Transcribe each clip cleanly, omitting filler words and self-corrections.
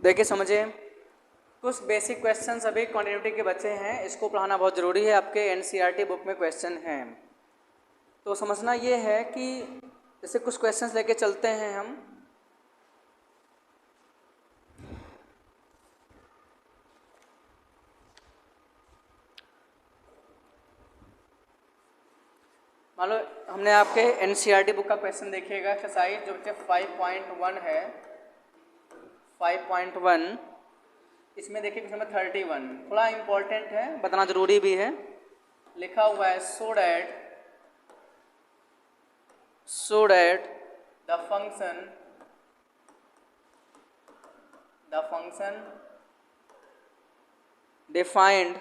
देखिए समझिए, कुछ बेसिक क्वेश्चन अभी कॉन्टिन्यूटी के बच्चे हैं, इसको पढ़ाना बहुत ज़रूरी है। आपके एनसीईआरटी बुक में क्वेश्चन हैं, तो समझना ये है कि जैसे कुछ क्वेश्चंस लेके चलते हैं हम। मान लो हमने आपके एनसीईआरटी बुक का क्वेश्चन देखिएगा, एक्सरसाइज जो बच्चे 5.1 है, 5.1 इसमें देखिए क्वेश्चन नंबर 31 थोड़ा इम्पोर्टेंट है, बताना जरूरी भी है। लिखा हुआ है so that the function defined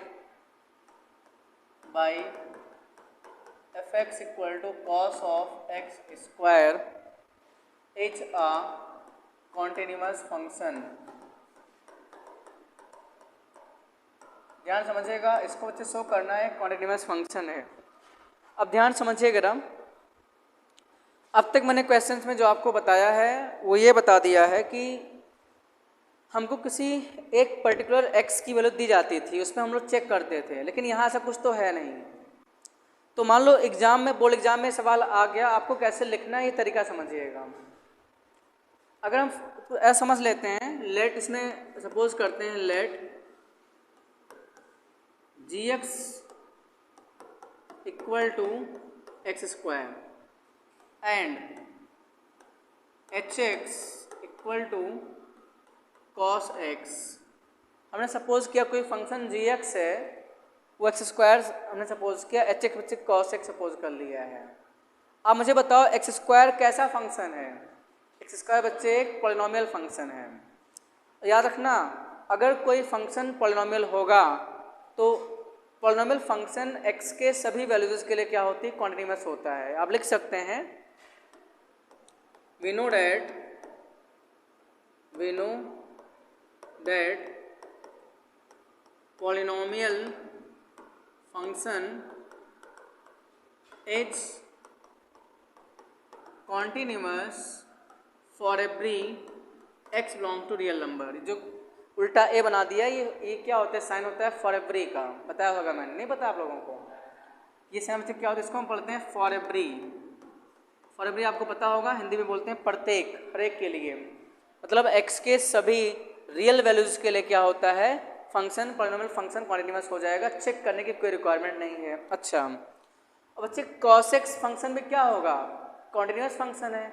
by fx equal to cos of x square is a continuous function। ध्यान समझिएगा, इसको बच्चे शो करना है कॉन्टिन्यूस फंक्शन है। अब ध्यान समझिएगा, अब तक मैंने क्वेश्चंस में जो आपको बताया है वो ये बता दिया है कि हमको किसी एक पर्टिकुलर x की वैल्यू दी जाती थी, उसमें हम लोग चेक करते थे, लेकिन यहाँ ऐसा कुछ तो है नहीं। तो मान लो एग्जाम में, बोर्ड एग्जाम में सवाल आ गया, आपको कैसे लिखना है ये तरीका समझिएगा। अगर हम तो ऐसा समझ लेते हैं, लेट इसमें सपोज करते हैं let gx equal to x square and hx equal to cos x. हमने सपोज किया कोई फंक्शन gx है, वो एक्स स्क्वायर हमने सपोज किया, एच एक्स बच्चे कॉस एक्स सपोज कर लिया है। अब मुझे बताओ एक्स स्क्वायर कैसा फंक्शन है। एक्स स्क्वायर बच्चे एक पॉलिनोमियल फंक्शन है। याद रखना, अगर कोई फंक्शन पॉलिनोमियल होगा तो पॉलिनोमियल फंक्शन एक्स के सभी वैल्यूज के लिए क्या होती है, कॉन्टिन्यूस होता है। आप लिख सकते हैं we know that polynomial function is continuous for every x belong to real number। जो उल्टा ए बना दिया, ये क्या होता है, साइन होता है फॉर एवरी का, बताया होगा मैंने, नहीं पता आप लोगों को। ये साइन क्या होता है, इसको हम पढ़ते हैं फॉर एवरी। फॉर एवरी आपको पता होगा, हिंदी में बोलते हैं प्रत्येक, हर एक के लिए, मतलब x के सभी रियल वैल्यूज के लिए क्या होता है, फंक्शन पॉलिनोमियल फंक्शन कॉन्टिन्यूस हो जाएगा, चेक करने की कोई रिक्वायरमेंट नहीं है। अच्छा, अब बच्चे cos x फंक्शन में क्या होगा, कॉन्टिन्यूस फंक्शन है।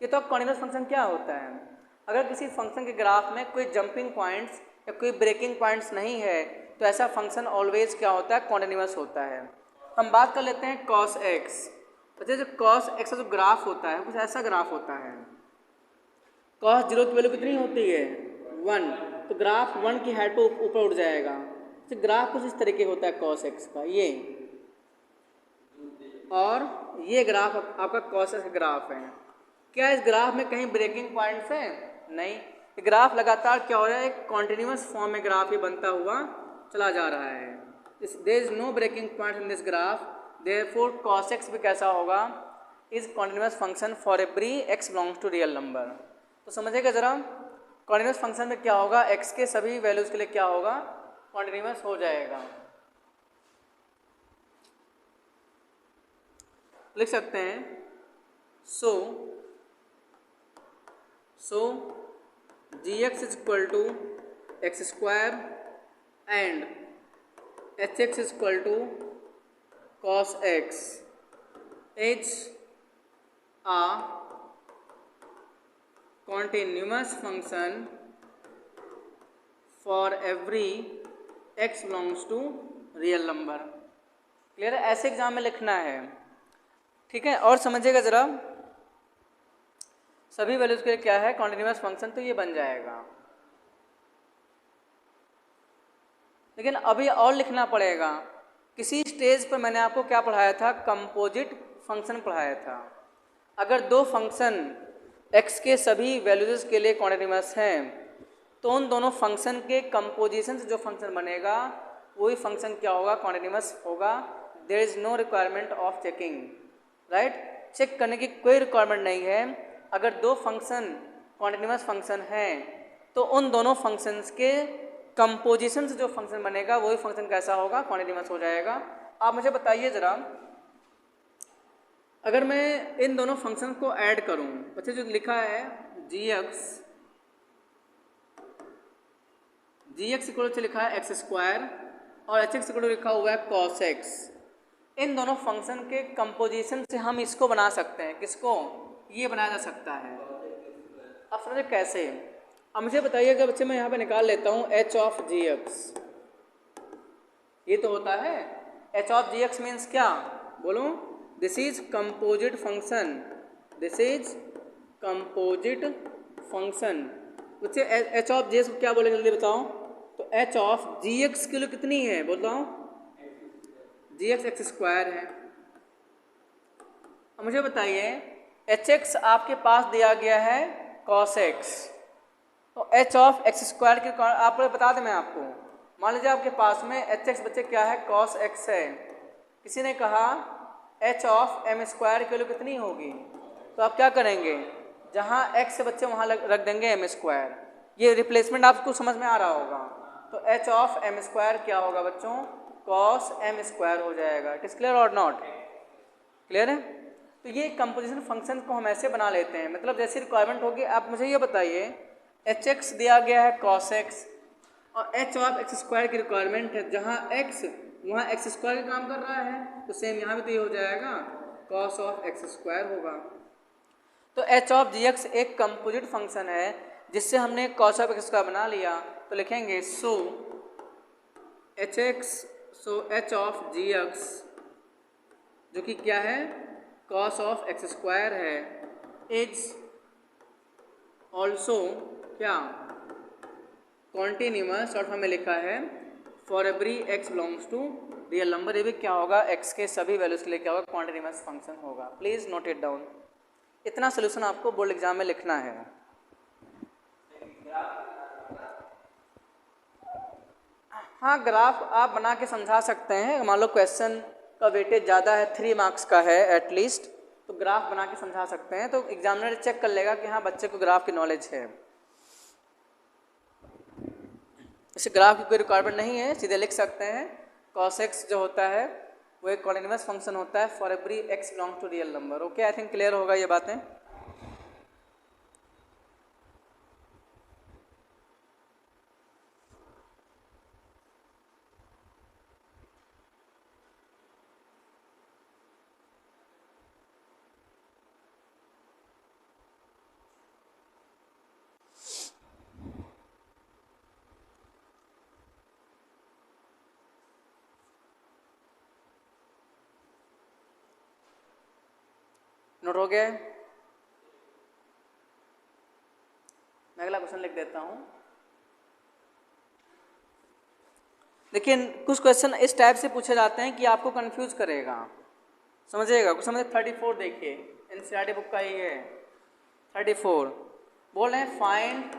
ये तो कॉन्टिन्यूस फंक्शन क्या होता है, अगर किसी फंक्शन के ग्राफ में कोई जंपिंग पॉइंट्स या कोई ब्रेकिंग पॉइंट्स नहीं है तो ऐसा फंक्शन ऑलवेज क्या होता है, कॉन्टिन्यूस होता है। हम बात कर लेते हैं cos x। बच्चे जो cos x का जो ग्राफ होता है कुछ ऐसा ग्राफ होता है, cos 0 की वैल्यू कितनी होती है, 1, तो ग्राफ 1 की हाइट पर ऊपर उठ जाएगा। तो ग्राफ कुछ इस तरीके होता है cos x का, ये और ये ग्राफ आपका cos x ग्राफ है। क्या इस ग्राफ में कहीं ब्रेकिंग पॉइंट्स है, नहीं, ग्राफ लगातार क्या हो रहा है, एक कॉन्टिन्यूस फॉर्म में ग्राफ ये बनता हुआ चला जा रहा है। There is no breaking point in this graph, therefore cos x भी कैसा होगा, is continuous function for every x belongs to real number. तो समझिएगा जरा, कॉन्टिन्यूस फंक्शन में क्या होगा, x के सभी वैल्यूज के लिए क्या होगा, कॉन्टिन्यूस हो जाएगा। लिख सकते हैं so gx is equal to x square and hx is equal to cos x इज a continuous function for every x belongs to real number। Clear है, ऐसे एग्जाम में लिखना है, ठीक है। और समझिएगा जरा, सभी वैल्यूज के लिए क्या है, कॉन्टिन्यूस फंक्शन, तो ये बन जाएगा। लेकिन अभी और लिखना पड़ेगा। किसी स्टेज पर मैंने आपको क्या पढ़ाया था, कंपोजिट फंक्शन पढ़ाया था। अगर दो फंक्शन x के सभी वैल्यूज के लिए कॉन्टिन्यूस हैं तो उन दोनों फंक्शन के कंपोजिशन से जो फंक्शन बनेगा वही फंक्शन क्या होगा, कॉन्टिन्यूस होगा। There is no requirement of checking, right, check करने की कोई रिक्वायरमेंट नहीं है। अगर दो फंक्शन कॉन्टिन्यूस फंक्शन हैं तो उन दोनों फंक्शंस के कंपोजिशन से जो फंक्शन बनेगा वही फंक्शन कैसा होगा, कॉन्टिन्यूअस हो जाएगा। आप मुझे बताइए ज़रा, अगर मैं इन दोनों फंक्शन को ऐड करूं, बच्चे जो लिखा है जी एक्स इक्वल से लिखा है एक्स स्क्वायर और एच एक्स इक्वल लिखा हुआ है कॉस एक्स, इन दोनों फंक्शन के कंपोजिशन से हम इसको बना सकते हैं, किसको, ये बनाया जा सकता है। अब समझे कैसे। अब मुझे बताइए कि बच्चे मैं यहाँ पे निकाल लेता हूँ एच ऑफ जी एक्स, ये तो होता है h of g x means क्या, बोलो, this is composite function, this is composite function. बच्चे एच ऑफ जी एक्स को क्या बोले जल्दी बताओ, तो एच ऑफ जी एक्स की कितनी है बताओ, जी एक्स एक्स स्क्वायर है। अब मुझे बताइए एच एक्स आपके पास दिया गया है कॉस एक्स, तो एच ऑफ एक्स स्क्वायर के आप बता दें मैं आपको, मान लीजिए आपके पास में एच एक्स बच्चे क्या है कॉस एक्स है, किसी ने कहा एच ऑफ एम स्क्वायर की वैल्यू कितनी होगी, तो आप क्या करेंगे, जहाँ एक्स से बच्चे वहाँ रख देंगे एम स्क्वायर, ये रिप्लेसमेंट आपको समझ में आ रहा होगा। तो एच ऑफ एम स्क्वायर क्या होगा बच्चों, कॉस एम स्क्वायर हो जाएगा। इट इज क्लियर और नॉट क्लियर है। तो ये कंपोजिशन फंक्शन को हम ऐसे बना लेते हैं, मतलब जैसी रिक्वायरमेंट होगी। आप मुझे ये बताइए एच एक्स दिया गया है कॉस एक्स और एच ऑफ एक्स स्क्वायर की रिक्वायरमेंट है, जहाँ एक्स वहाँ एक्स स्क्वायर का काम कर रहा है, तो सेम यहाँ भी तो ये हो जाएगा कॉस ऑफ एक्स स्क्वायर होगा। तो एच ऑफ जी एक्स एक कंपोजिट फंक्शन है जिससे हमने कॉस ऑफ एक्स स्क्वायर बना लिया, तो लिखेंगे so h x, so h of g x जो कि क्या है कॉस ऑफ एक्स स्क्वायर है, इज ऑल्सो क्या कॉन्टिन्यूअस, शॉर्ट फॉर्म में लिखा है for every x belongs to real number, ये भी क्या होगा एक्स के सभी वैल्यूज के लिए क्या होगा कॉन्टिन्यूअस फंक्शन होगा। प्लीज नोट इट डाउन, इतना सोल्यूशन आपको बोर्ड एग्जाम में लिखना है। हाँ ग्राफ आप बना के समझा सकते हैं, मान लो क्वेश्चन का वेटेज ज़्यादा है, 3 मार्क्स का है एटलीस्ट, तो ग्राफ बना के समझा सकते हैं, तो एग्जामिनर चेक कर लेगा कि हाँ बच्चे को ग्राफ की नॉलेज है। इसे ग्राफ की कोई रिक्वायरमेंट नहीं है, सीधे लिख सकते हैं cos x जो होता है वो एक कॉन्टिन्यूअस फंक्शन होता है for every x belong to real number. Okay, I think clear होगा ये बातें। नोट हो गया, मैं अगला क्वेश्चन लिख देता हूँ। लेकिन कुछ क्वेश्चन इस टाइप से पूछे जाते हैं कि आपको कंफ्यूज करेगा, समझिएगा। कुछ समझे 34 देखिए, एनसीईआरटी बुक का ही है 34, बोल रहे हैं find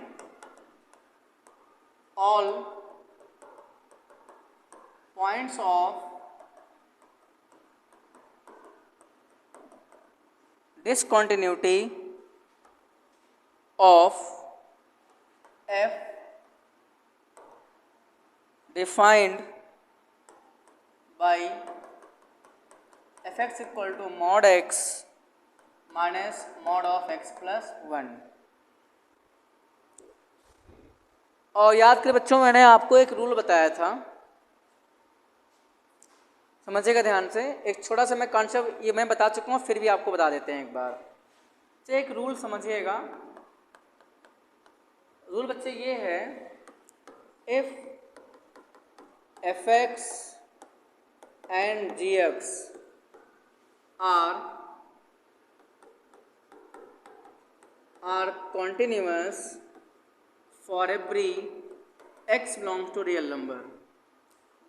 all points of discontinuity of f defined by fx equal to mod x minus mod of x plus 1। और याद करें बच्चों, मैंने आपको एक रूल बताया था, समझिएगा ध्यान से। एक छोटा सा मैं कॉन्सेप्ट ये मैं बता चुका हूँ, फिर भी आपको बता देते हैं एक बार। तो एक रूल समझिएगा, रूल बच्चे ये है, if f x and g x are continuous for every x belongs to real number.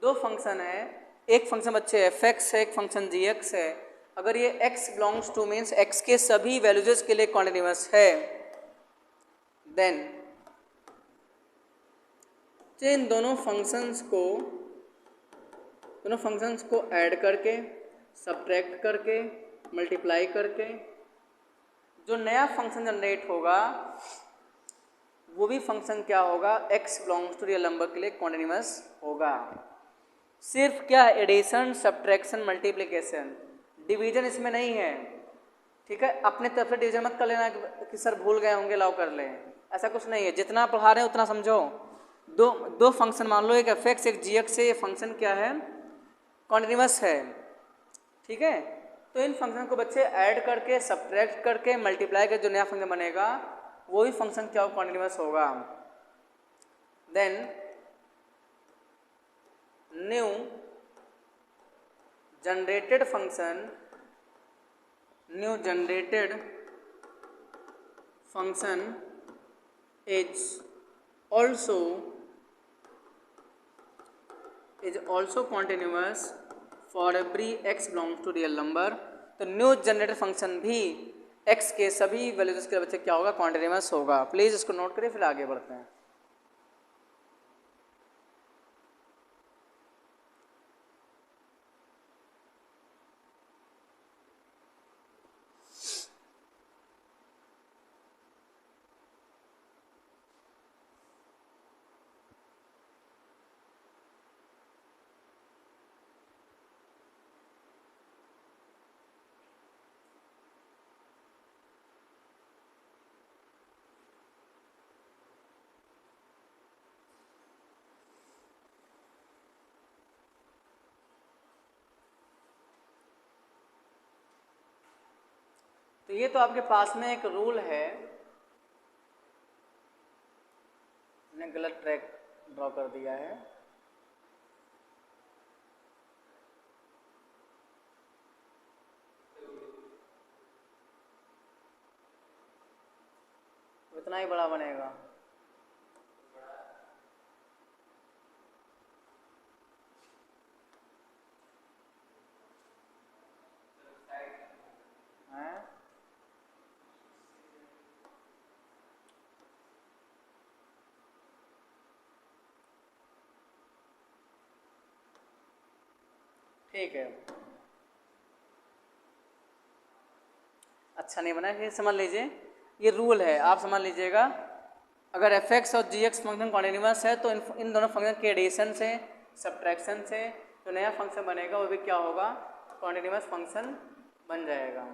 दो फंक्शन है, एक फंक्शन बच्चे एफ एक्स है, एक फंक्शन जी एक्स है। अगर ये x belongs two means x के सभी वैल्यूज के लिए कॉन्टिन्यूअस है, देन इन दोनों फंक्शंस को ऐड करके, सब्ट्रैक्ट करके, मल्टीप्लाई करके जो नया फंक्शन जनरेट होगा वो भी फंक्शन क्या होगा, x belongs to real number के लिए कॉन्टिन्यूअस होगा। सिर्फ क्या, एडिशन, सब्ट्रैक्शन, मल्टीप्लिकेशन, डिवीजन इसमें नहीं है, ठीक है। अपने तरफ से डिवीजन मत कर लेना कि सर भूल गए होंगे लाओ कर लें, ऐसा कुछ नहीं है। जितना पढ़ा रहे हैं उतना समझो। दो फंक्शन मान लो, एक एफ एक्स एक जी एक्स से, ये फंक्शन क्या है, कॉन्टिन्यूअस है, ठीक है। तो इन फंक्शन को बच्चे ऐड करके, सब्ट्रैक्ट करके, मल्टीप्लाई करके जो नया फंक्शन बनेगा वो ही फंक्शन क्या कॉन्टिन्यूअस होगा। Then new generated function, new generated function is also continuous for every x belongs to real number। तो न्यू जनरेटेड फंक्शन भी x के सभी वैल्यूज के बच्चे क्या होगा, कॉन्टिन्यूअस होगा। प्लीज इसको नोट करिए, फिर आगे बढ़ते हैं। तो ये तो आपके पास में एक रूल है, मैंने गलत ट्रैक ड्रॉ कर दिया है। इतना ही बड़ा बनेगा, ठीक है। अच्छा नहीं बना, फिर समझ लीजिए, ये रूल है, आप समझ लीजिएगा। अगर एफ एक्स और जी एक्स फंक्शन कॉन्टिन्यूअस है तो इन दोनों फंक्शन के एडिशन से, सब्ट्रैक्शन से जो नया फंक्शन बनेगा वो भी क्या होगा, कॉन्टिन्यूअस फंक्शन बन जाएगा,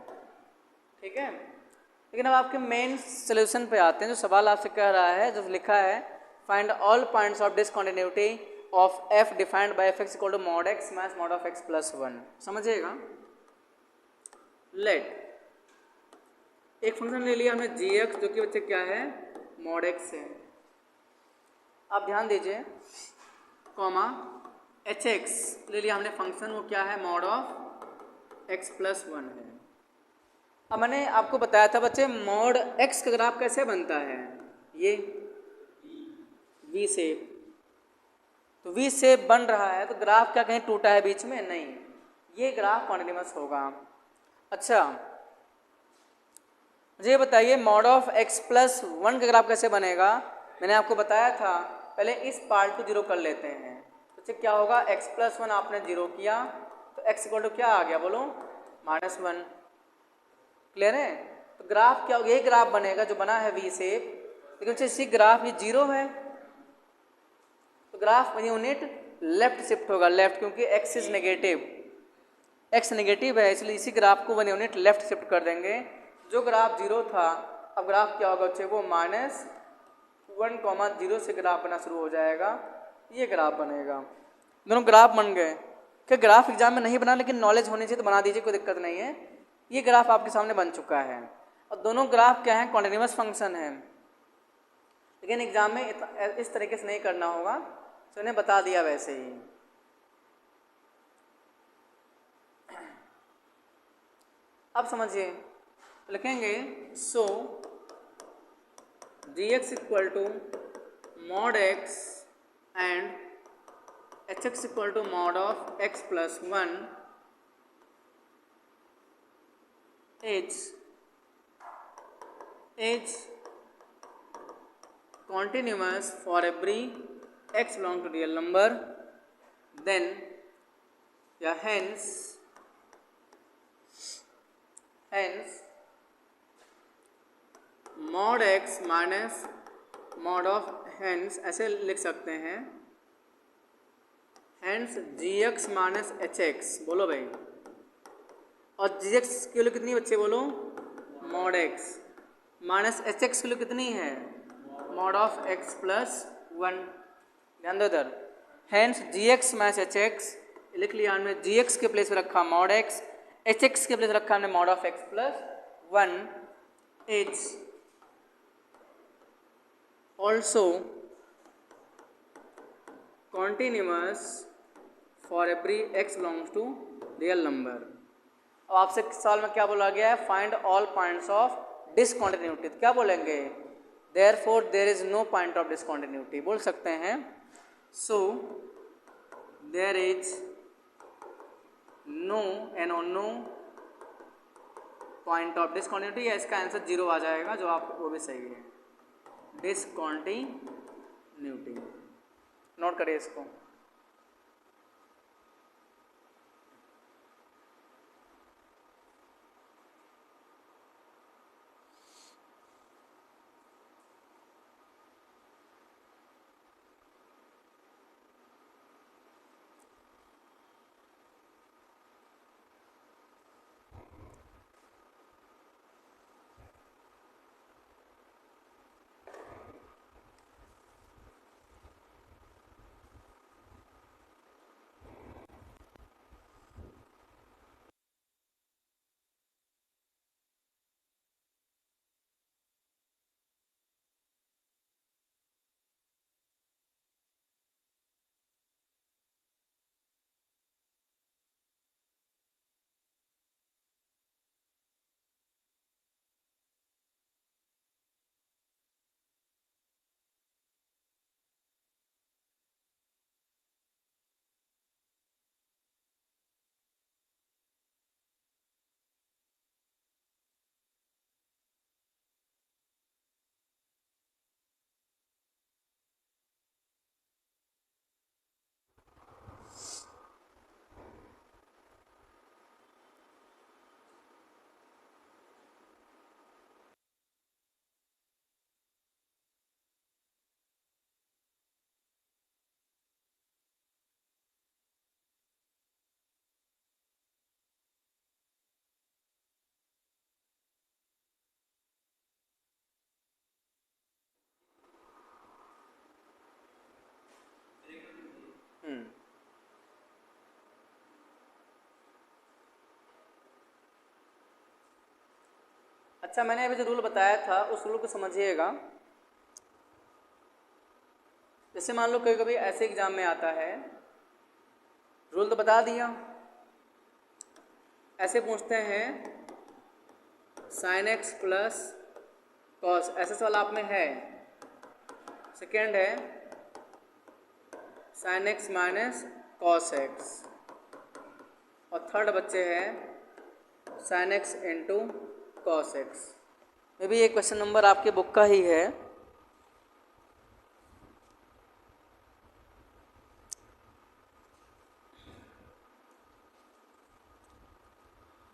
ठीक है। लेकिन अब आपके मेन सोल्यूशन पे आते हैं। जो सवाल आपसे कह रहा है, जो लिखा है, find all points of discontinuity of f defined by f(x) equal to mod x minus mod of x plus 1। समझिएगा, लेट एक फंक्शन ले लिया हमने gx, जो कि बच्चे क्या है, मॉड x है। आप ध्यान दीजिए, कॉमा hx ले लिया हमने फंक्शन, वो क्या है, मॉड ऑफ x प्लस 1 है। अब मैंने आपको बताया था बच्चे, मॉड x का ग्राफ कैसे बनता है, ये v शेप। तो वी शेप बन रहा है, तो ग्राफ क्या कहीं टूटा है बीच में, नहीं, ये ग्राफ कॉन्टिन्यूअस होगा। अच्छा मुझे बताइए, मॉड ऑफ x प्लस 1 का ग्राफ कैसे बनेगा। मैंने आपको बताया था, पहले इस पार्ट को जीरो कर लेते हैं, तो क्या होगा, x प्लस 1 आपने जीरो किया तो x इक्वल टू क्या आ गया, बोलो, -1। क्लियर है। तो ग्राफ क्या होगा, ये ग्राफ बनेगा जो बना है वी शेप, लेकिन इसी ग्राफ ये जीरो है, तो ग्राफ यूनिट लेफ्ट शिफ्ट होगा, लेफ्ट, क्योंकि x is negative, x negative है, इसलिए इसी ग्राफ को 1 यूनिट लेफ्ट शिफ्ट कर देंगे। जो ग्राफ जीरो था, अब ग्राफ क्या होगा बच्चे, वो -1, 0 से ग्राफ बना शुरू हो जाएगा, ये ग्राफ बनेगा। दोनों ग्राफ बन गए। क्या ग्राफ एग्जाम में नहीं बना, लेकिन नॉलेज होनी चाहिए तो बना दीजिए, कोई दिक्कत नहीं है। ये ग्राफ आपके सामने बन चुका है, और दोनों ग्राफ क्या है, कॉन्टिन्यूअस फंक्शन है। लेकिन एग्जाम में इस तरीके से नहीं करना होगा, तो इन्हें बता दिया वैसे ही। अब समझिए, लिखेंगे so gx equal to mod x and hx equal to mod of x plus 1 is continuous for every x belong to real number, then hence mod x minus mod of hence ऐसे लिख सकते हैं, hence gx minus hx, बोलो भाई, और gx की value कितनी बच्चे बोलो, मॉड x, माइनस hx की वैल्यू कितनी है, मॉड ऑफ x प्लस 1। ध्यान दो इधर, हैंस gx माइनस hx लिख लिया हमने, gx के प्लेस पे रखा मॉड x, hx के प्लेस रखा हमने mod of x plus 1 is also continuous for every x belongs to real number. अब आपसे सवाल में क्या बोला गया है, find all points of discontinuity, क्या बोलेंगे, therefore there is no point of discontinuity, बोल सकते हैं so there is no no point of discontinuity, या इसका आंसर 0 आ जाएगा, जो आप वो भी सही है, डिसकॉन्टिन्यूटी। नोट करिए इसको। अच्छा, मैंने अभी जो रूल बताया था उस रूल को समझिएगा। जैसे मान लो कभी कभी ऐसे एग्जाम में आता है, रूल तो बता दिया, ऐसे पूछते हैं साइन एक्स प्लस कॉस, ऐसा सवाल आप में है। सेकेंड है sine x minus cos x, और थर्ड बच्चे हैं sine x into cos x. मे भी ये क्वेश्चन नंबर आपके बुक का ही है।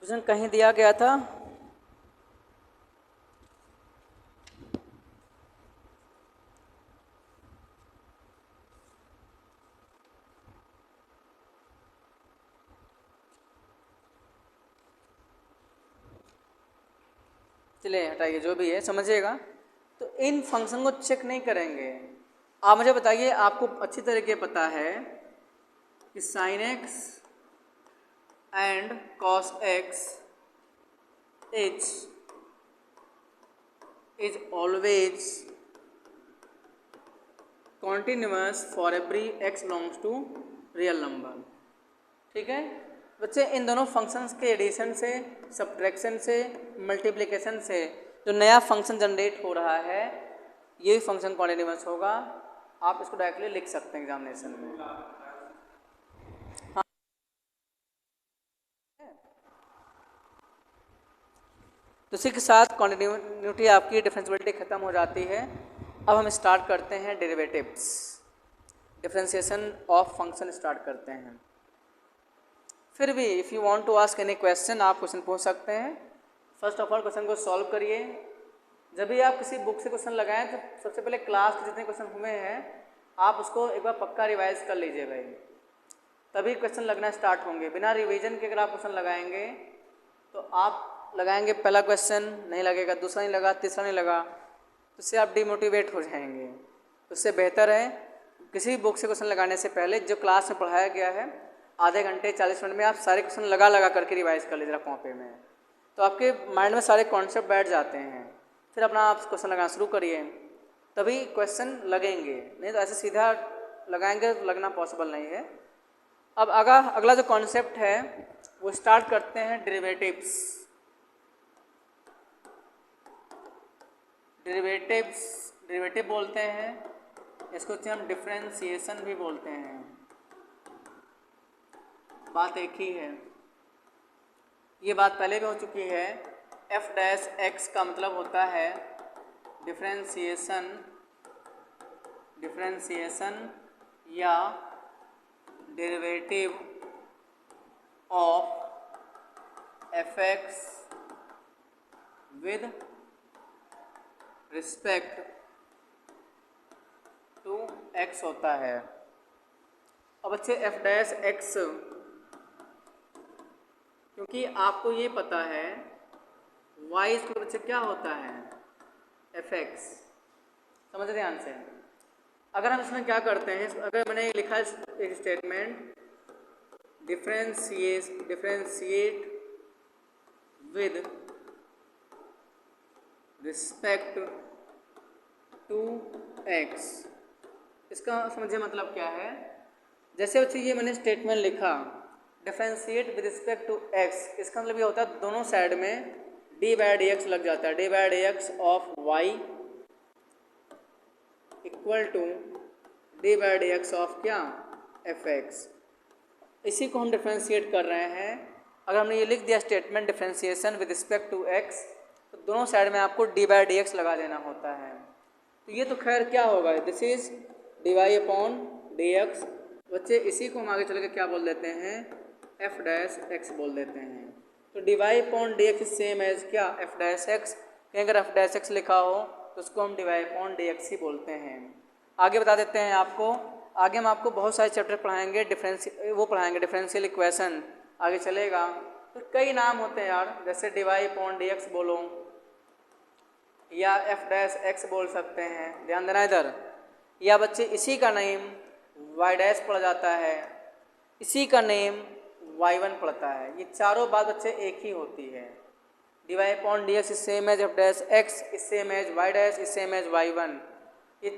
क्वेश्चन कहीं दिया गया था, चलिए हटाइए, जो भी है समझिएगा। तो इन फंक्शन को चेक नहीं करेंगे। आप मुझे बताइए, आपको अच्छी तरीके पता है कि sine x and cos x is always continuous for every x belongs to real number. ठीक है बच्चे, इन दोनों फंक्शंस के एडिशन से, सब्ट्रैक्शन से, मल्टीप्लिकेशन से जो नया फंक्शन जनरेट हो रहा है, ये फंक्शन कॉन्टिन्यूअस होगा। आप इसको डायरेक्टली लिख सकते हैं एग्जामिनेशन में। हाँ, तो इसी के साथ कॉन्टिन्यूटी आपकी डिफरेंशियबिलिटी ख़त्म हो जाती है। अब हम स्टार्ट करते हैं derivatives, differentiation of function start करते हैं। फिर भी if you want to ask any question, आप क्वेश्चन पूछ सकते हैं। फर्स्ट ऑफ ऑल क्वेश्चन को सॉल्व करिए। जब भी आप किसी बुक से क्वेश्चन लगाएं तो सबसे पहले क्लास के जितने क्वेश्चन हुए हैं आप उसको एक बार पक्का रिवाइज कर लीजिए भाई, तभी क्वेश्चन लगना स्टार्ट होंगे। बिना रिवीजन के अगर आप क्वेश्चन लगाएंगे तो आप लगाएंगे पहला क्वेश्चन नहीं लगेगा, दूसरा नहीं लगा, तीसरा नहीं लगा, तो उससे आप डिमोटिवेट हो जाएंगे। तो उससे बेहतर है किसी बुक से क्वेश्चन लगाने से पहले जो क्लास में पढ़ाया गया है आधे घंटे 40 मिनट में आप सारे क्वेश्चन लगा करके रिवाइज कर लीजिए कॉपी में, तो आपके माइंड में सारे कॉन्सेप्ट बैठ जाते हैं। फिर अपना आप क्वेश्चन लगाना शुरू करिए, तभी क्वेश्चन लगेंगे, नहीं तो ऐसे सीधा लगाएंगे तो लगना पॉसिबल नहीं है। अब अगला जो कॉन्सेप्ट है वो स्टार्ट करते हैं डेरिवेटिव्स। डेरिवेटिव बोलते हैं, इसको हम डिफरेंशिएशन भी बोलते हैं, बात एक ही है। ये बात पहले भी हो चुकी है। एफ डैश एक्स का मतलब होता है डिफरेंशिएशन या derivative of f x with respect to x होता है। अब बच्चे एफ डैश एक्स, क्योंकि आपको ये पता है वाई इसको बच्चे क्या होता है एफ एक्स, समझ ध्यान से। अगर हम इसमें क्या करते हैं, अगर मैंने लिखा एक statement differentiate with respect to x, इसका समझिए मतलब क्या है। जैसे बच्चे ये मैंने स्टेटमेंट लिखा differentiate with respect to x, इसका मतलब ये होता है दोनों साइड में डी बाई डी एक्स लग जाता है। D by d x of y equal to d by d x of क्या एफ एक्स। इसी को हम डिफरेंशिएट कर रहे हैं। अगर हमने ये लिख दिया statement differentiation with respect to x, तो दोनों साइड में आपको डी बाई डी एक्स लगा देना होता है। तो ये तो खैर क्या होगा, this is d y upon d x. बच्चे इसी को हम आगे चल के क्या बोल देते हैं एफ डैश एक्स बोल देते हैं। तो d y upon d x same as क्या एफ डैश एक्स, कहीं अगर एफ डैश एक्स लिखा हो तो उसको हम d y upon d x ही बोलते हैं। आगे बता देते हैं आपको, आगे हम आपको बहुत सारे चैप्टर पढ़ाएंगे, डिफरेंशियल इक्वेशन आगे चलेगा। तो कई नाम होते हैं यार, जैसे d y upon d x बोलो या एफ डैश एक्स बोल सकते हैं, ध्यान देना इधर। या बच्चे इसी का नेम वाई डैश पड़ जाता है, इसी का नेम y1 पड़ता है। ये चारों बात बच्चे एक ही होती है। D y upon d x is same as f dash x is same as y dash is same as y1। ये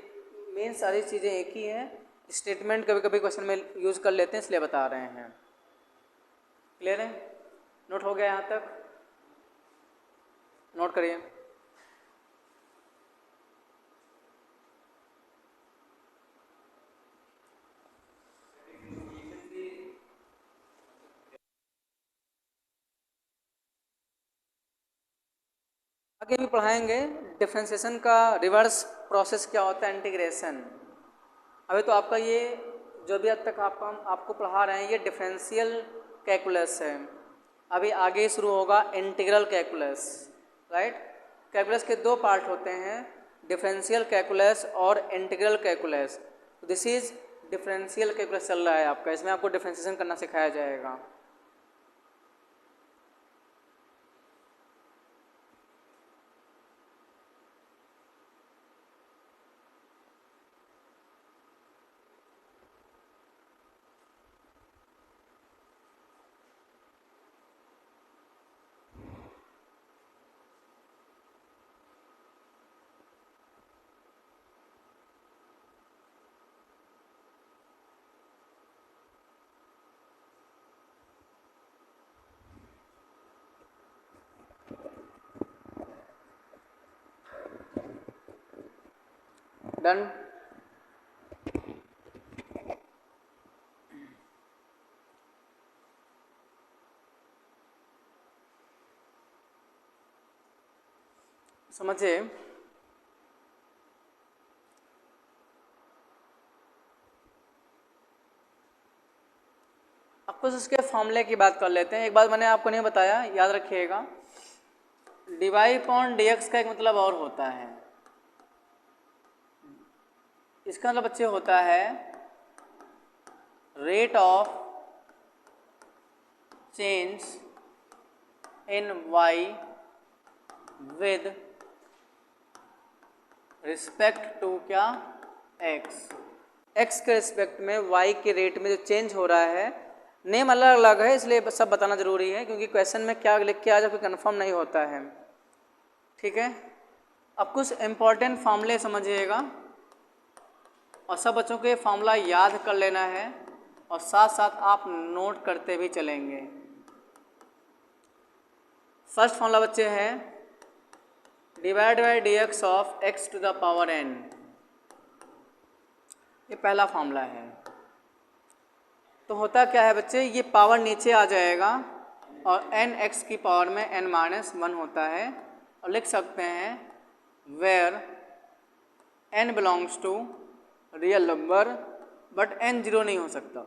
मेन सारी चीज़ें एक ही हैं। स्टेटमेंट कभी कभी क्वेश्चन में यूज़ कर लेते हैं, इसलिए बता रहे हैं। क्लियर है? नोट हो गया यहाँ तक? नोट करिए। आगे भी पढ़ाएंगे डिफरेंशिएशन का रिवर्स प्रोसेस क्या होता है, इंटीग्रेशन। अभी तो आपका ये जो भी अब तक आपको पढ़ा रहे हैं ये डिफरेंशियल कैलकुलस है। अभी आगे शुरू होगा इंटीग्रल कैलकुलस, राइट। कैलकुलस के दो पार्ट होते हैं, डिफरेंशियल कैलकुलस और integral calculus. This is differential calculus चल रहा है आपका, इसमें आपको डिफरेंशिएशन करना सिखाया जाएगा। डन। समझिए, अब कुछ उसके फॉर्मूले की बात कर लेते हैं। एक बात मैंने आपको नहीं बताया, याद रखिएगा। dy अपॉन dx का एक मतलब और होता है, इसका मतलब बच्चे होता है rate of change in y with respect to क्या x के रिस्पेक्ट में y के रेट में जो चेंज हो रहा है, नेम अलग अलग है इसलिए सब बताना ज़रूरी है क्योंकि क्वेश्चन में क्या लिख के आ जाए कोई कन्फर्म नहीं होता है। ठीक है, अब कुछ इम्पॉर्टेंट फार्मूले समझिएगा और सब बच्चों को ये फार्मूला याद कर लेना है और साथ साथ आप नोट करते भी चलेंगे। फर्स्ट फार्मूला बच्चे है divide by d x of x to the power n, ये पहला फार्मूला है। तो होता क्या है बच्चे, ये पावर नीचे आ जाएगा और n x की पावर में n माइनस 1 होता है और लिख सकते हैं where n belongs to real number but n zero नहीं हो सकता।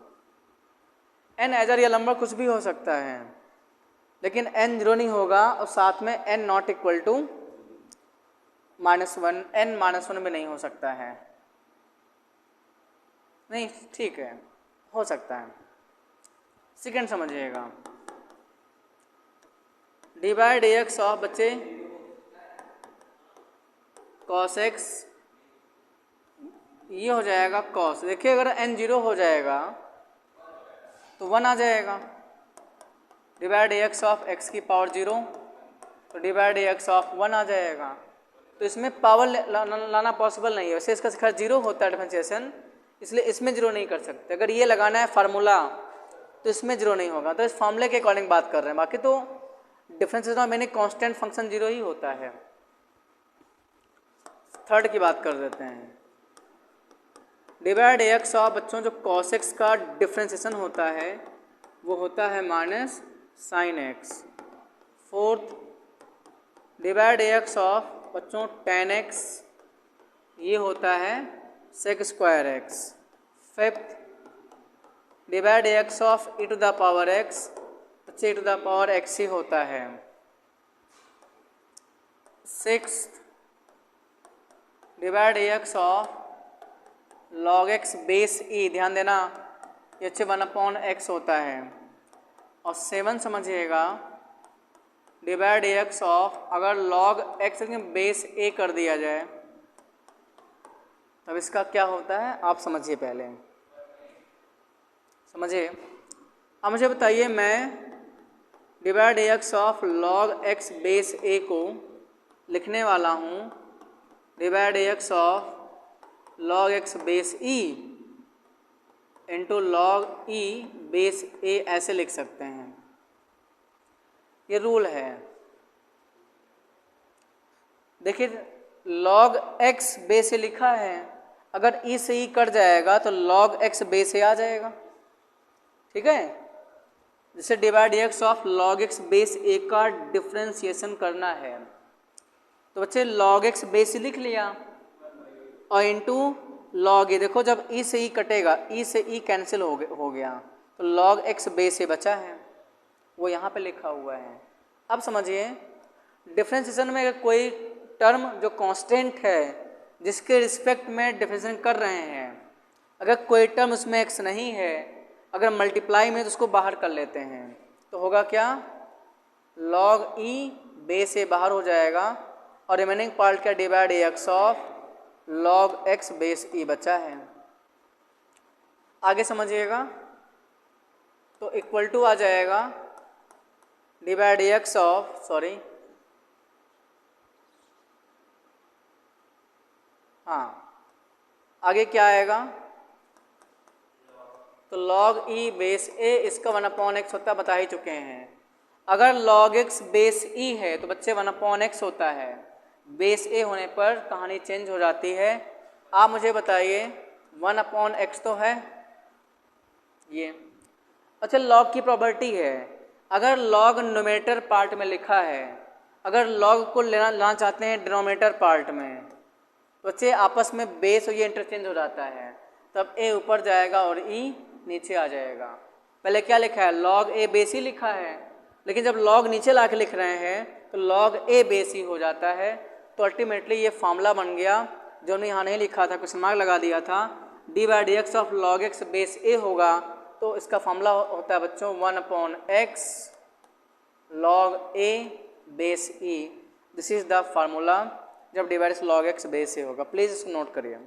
n as a real number कुछ भी हो सकता है लेकिन n जीरो नहीं होगा और साथ में n not equal to -1, n -1 भी नहीं हो सकता है। नहीं ठीक है, हो सकता है। सेकेंड समझिएगा D by d x of बच्चे कॉस एक्स, ये हो जाएगा कॉस। देखिए अगर n जीरो हो जाएगा तो 1 आ जाएगा। D by d x of x की पावर 0 तो D by d x of 1 आ जाएगा। तो इसमें पावर लाना पॉसिबल नहीं है, वैसे इसका खैर 0 होता है डिफरेंशिएशन, इसलिए इसमें 0 नहीं कर सकते। अगर ये लगाना है फार्मूला तो इसमें 0 नहीं होगा, तो इस फार्मूले के अकॉर्डिंग बात कर रहे हैं। बाकी तो डिफरेंशिएशन ऑफ मैंने कांस्टेंट फंक्शन 0 ही होता है। थर्ड की बात कर देते हैं डिवाइड एक्स ऑफ बच्चों जो कॉस एक्स का डिफरेंशिएशन होता है वो होता है minus sine x. Fourth divide x of बच्चों टेन एक्स, ये होता है sec square x. Fifth divide x of e to the power x, बच्चे e to the power x ही होता है। Sixth divide x of log x base e, ध्यान देना ये अच्छे 1/x होता है। और 7 समझिएगा डिवाइड एक्स ऑफ अगर लॉग एक्स बेस ए कर दिया जाए तब इसका क्या होता है आप समझिए, पहले समझिए। अब मुझे बताइए मैं divide x of log x base a को लिखने वाला हूँ divide x of log x base e into log e base a, ऐसे लिख सकते हैं। ये रूल है। देखिए लॉग एक्स बेस ए लिखा है, अगर ई से ई कट जाएगा तो लॉग एक्स बेस ए आ जाएगा। ठीक है, जैसे divide x of log x base a का डिफरेंशिएशन करना है तो बच्चे लॉग एक्स बेस ए लिख लिया और इंटू लॉग ए, देखो जब ई से ई कटेगा ई से ई कैंसिल हो गया तो लॉग एक्स बेस ए बचा है, वो यहाँ पे लिखा हुआ है। अब समझिए डिफरेंशिएशन में अगर कोई टर्म जो कांस्टेंट है जिसके रिस्पेक्ट में डिफरेंशिएशन कर रहे हैं, अगर कोई टर्म उसमें एक्स नहीं है, अगर मल्टीप्लाई में तो उसको बाहर कर लेते हैं तो होगा क्या, लॉग ई बेस ए बाहर हो जाएगा और रिमेनिंग पार्ट का divide x of log x base e बचा है। आगे समझिएगा तो इक्वल टू आ जाएगा डिवाइड एक्स ऑफ आगे क्या आएगा तो लॉग ई बेस ए, इसका 1/x होता है, बता ही चुके हैं। अगर लॉग एक्स बेस ई है तो बच्चे 1/x होता है, बेस ए होने पर कहानी चेंज हो जाती है। आप मुझे बताइए 1/x तो है ये। अच्छा लॉग की प्रॉपर्टी है, अगर लॉग न्यूमरेटर पार्ट में लिखा है, अगर लॉग को लाना चाहते हैं डिनोमिनेटर पार्ट में तो बच्चे आपस में बेस और ये इंटरचेंज हो जाता है, तब ए ऊपर जाएगा और ई नीचे आ जाएगा। पहले क्या लिखा है लॉग ए बेस ही लिखा है, लेकिन जब लॉग नीचे ला के लिख रहे हैं तो log a बेस ही हो जाता है। तो अल्टीमेटली ये फॉर्मूला बन गया जो हमने यहाँ नहीं लिखा था, क्वेश्चन मार्क लगा दिया था, d by d x of log x base a होगा। तो इसका फॉर्मूला होता है बच्चों 1/x log a base e। This is the formula जब d by d x log x base a होगा। प्लीज़ इसको नोट करिए।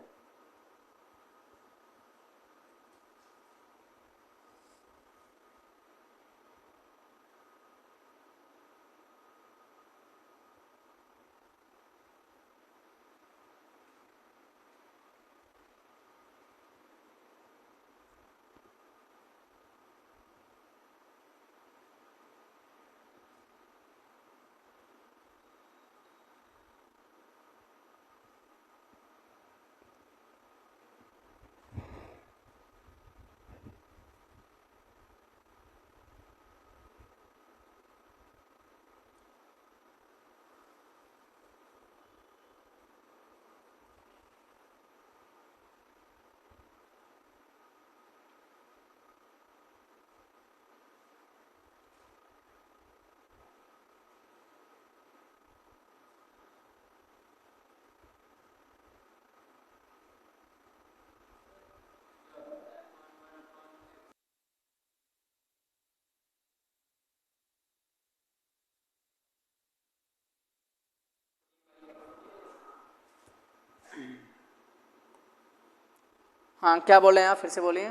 हाँ क्या बोले हैं आप, फिर से बोलिए।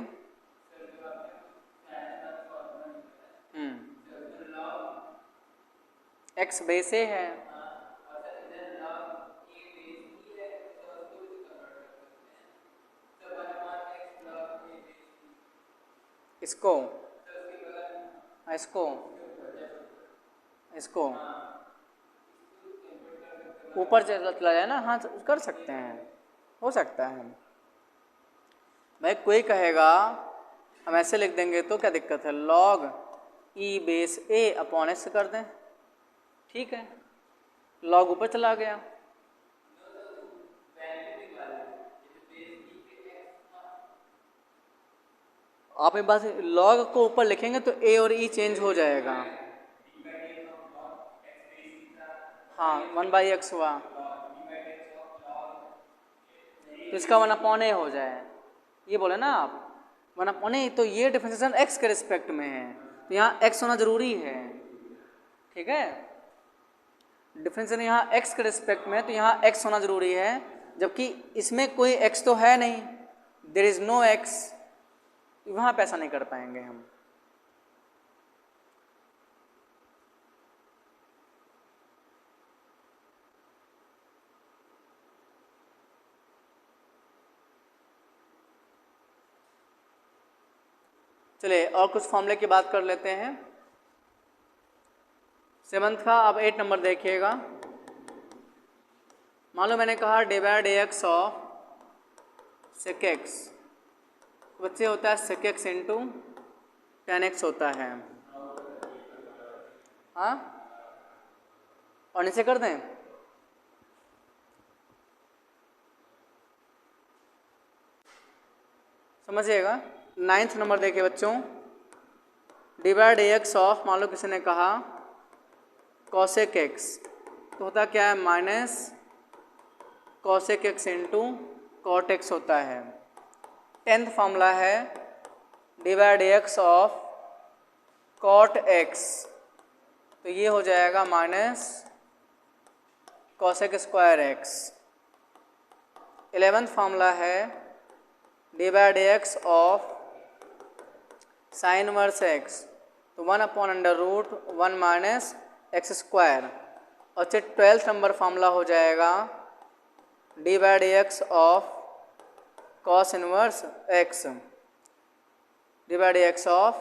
एक्स बेस ए है। इसको इसको इसको ऊपर चला जाए ना, हाँ कर सकते हैं, हो सकता है भाई। कोई कहेगा हम ऐसे लिख देंगे तो क्या दिक्कत है, log e base a upon x कर दें, ठीक है, log ऊपर चला गया। आप मेरे पास log को ऊपर लिखेंगे तो a और e चेंज हो जाएगा। हाँ 1/x हुआ तो इसका 1/a हो जाए, ये बोले ना आप 1/a। तो ये डिफरेंशिएशन x के रिस्पेक्ट में है, तो यहाँ x होना जरूरी है, ठीक है। डिफरेंशिएशन यहाँ x के रिस्पेक्ट में, तो यहाँ x होना जरूरी है, जबकि इसमें कोई x तो है नहीं, देयर इज नो x, वहाँ पे ऐसा नहीं कर पाएंगे हम। चलिए और कुछ फॉर्मूले की बात कर लेते हैं। 7th का अब 8 नंबर देखिएगा। मान लो मैंने कहा d by d x of sec x, बच्चे होता है sec x into tan x होता है, हाँ, और नीचे कर दें, समझिएगा। 9th नंबर देखिए बच्चों, D by d x of, मान लो किसी ने कहा कॉसेक एक्स, तो होता क्या है minus cosec x into cot x होता है। 10th फॉर्मूला है d by d x of cot x, तो ये हो जाएगा minus cosec square x. 11th formula है d by d x of sine inverse x, तो 1/√1 माइनस एक्स स्क्वायर। और फिर 12th नंबर फॉर्मूला हो जाएगा D by d x of cos inverse x, D by d x of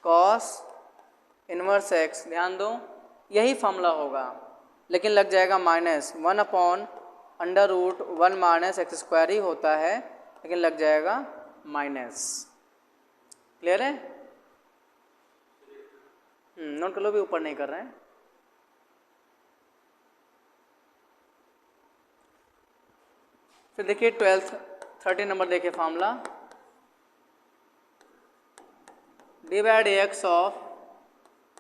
cos inverse x. ध्यान दो यही formula होगा, लेकिन लग जाएगा माइनस 1/√1 माइनस एक्स स्क्वायर ही होता है, लेकिन लग जाएगा माइनस। क्लियर है? नोट कर लो, भी ऊपर नहीं कर रहे हैं। फिर देखिए 13 नंबर देखिए formula D by d x of